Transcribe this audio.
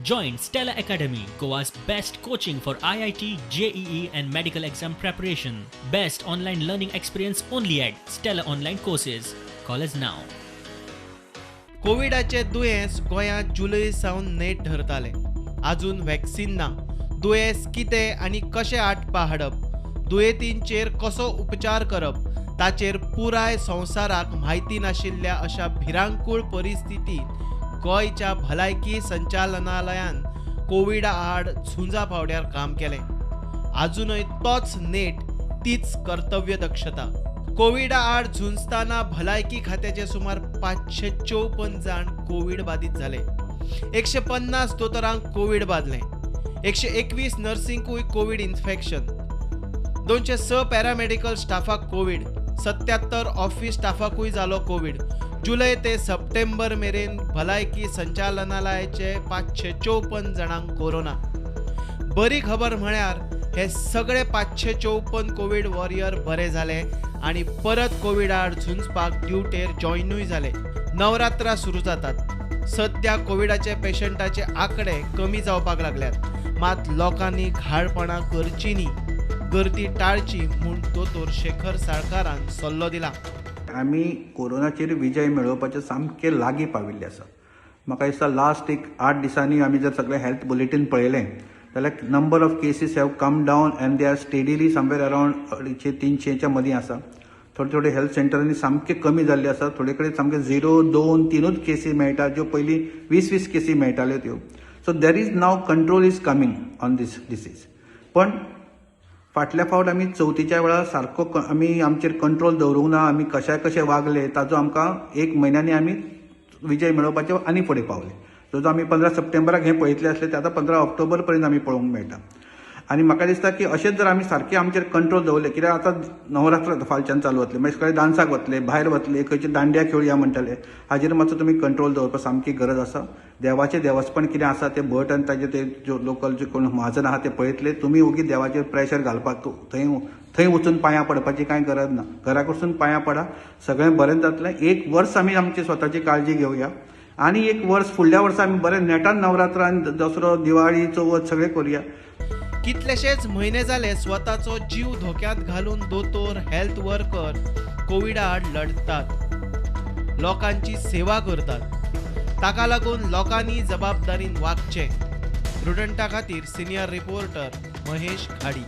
Join Stella Academy, Goa's best coaching for IIT, JEE and medical exam preparation. Best online learning experience only at Stella Online Courses. Call us now. कोविडाचे दुयेंस गोंयांत जुलय सावन net धरताले. आजून vaccine ना. दुयेंस कितें आनी कशें आटपा हाडप, दुयेंतींचेर कसो उपचार करप, ताचेर पुराय संवसाराक म्हायती नाशिल्ल्या अशा भिरांकूळ परिस्थितीत गोंयच्या भलायकी संचालनालयान कोविडा आड झुंजा फावड्यार काम केलें. आजूनय तोच नेट, तीच कर्तव्य दक्षता. कोविडा आड झुंजतना भलायकी खात्याचे सुमार 554 जाण कोविड बाधित झाले. 150 दोतोरांक कोविड बादलें. 121 नर्सिंकूय कोविड इन्फेक्शन. 206 पॅरामेडिकल स्टाफाक कोविड. 77 ऑफिस स्टाफाकूय जालो कोविड. जुलय ते सप्टेंबर मेरेन भलायकी संचालनालयाचे 554 जाणांक कोरोना. बरी खबर म्हळ्यार हे सगळे 554 कोविड वॉरियर बरे जाले आनी परत कोविड आड झुंजपाक ड्युटेर जॉयनूय जाले. नवरात्रां सुरू जातात. सध्या कोविडाचे पेशंटाचे आंकडे कमी जावपाक लागल्यात. मात लोकांनी घाळपणां करची न्ही, गर्दी टाळची म्हूण दोतोर शेखर साळकारान सल्लो दिला. आमी कोरोनाचेर विजय मेळोवपाचे सामके लागीं पाविल्ले आसा. म्हाका दिसता लास्ट 8 दिसांनी आमी जर सगळें हेल्थ बुलेटीन पळयलें जाल्यार number of cases have come down and they are steadily somewhere around 250-300च्या मदीं आसा. थोडे थोडे हेल्थ सेंटरांनी सामके कमी जाल्ले आसा. थोडे कडेन सामके 0, 2, 3 केसी मेळटा, ज्यो पयलीं 20-20 केसी मेळटाल्यो त्यो. So there is now control is coming on this disease. पण फाटल्या फावट आमी चवथीच्या वेळार सारको आमी आमचेर कंट्रोल दवरूंक ना. आमी कशे वागले ताचो आमकां 1 म्हयन्यांनी आमी विजय मेळोवपाचे आनी फुडें पावले. जो आमी 15 सप्टेंबराक हे पळयतले आसले ते आतां 15 ऑक्टोबर पर्यंत आमी पळोवंक मेळटा. आनी म्हाका दिसता की अशेंच जर आमी सारके आमचेर कंट्रोल दवरले, कित्याक आतां नवरात्र फालच्यान चालू वतले, मागीर सगळे डान्साक वतले, भायर वतले, खंयचे दांडिया खेळुया म्हणटले. हाजेर मातसो तुमी कंट्रोल दवरपाक सामकी गरज आसा. देवाचें देवस्थान कितें आसा ते भट आनी ताजे ते जो लोकल जे कोण महाजन आहा ते पळयतले. तुमी ओगी देवाचेर प्रेशर घालपाक थंय वचून पांयां पडपाची कांय गरज ना. घरा कडसून पांयां पडा, सगळें बरें जातलें. 1 वर्स आमी आमची स्वताची काळजी घेवया आनी 1 वर्स फुडल्या वर्सा आमी बरें नेटान नवरात्रान दसरो, दिवाळी, चवथ सगळें करुया. कितलेशेच म्हयने जाले स्वताचो जीव धोक्यांत घालून दोतोर, हेल्थ वर्कर कोविडा आड लढतात, लोकांची सेवा करतात. ताका लागून लोकांनी जबाबदारीन वागचें. प्रुडंटा खातीर सिनियर रिपोर्टर महेश खाडी.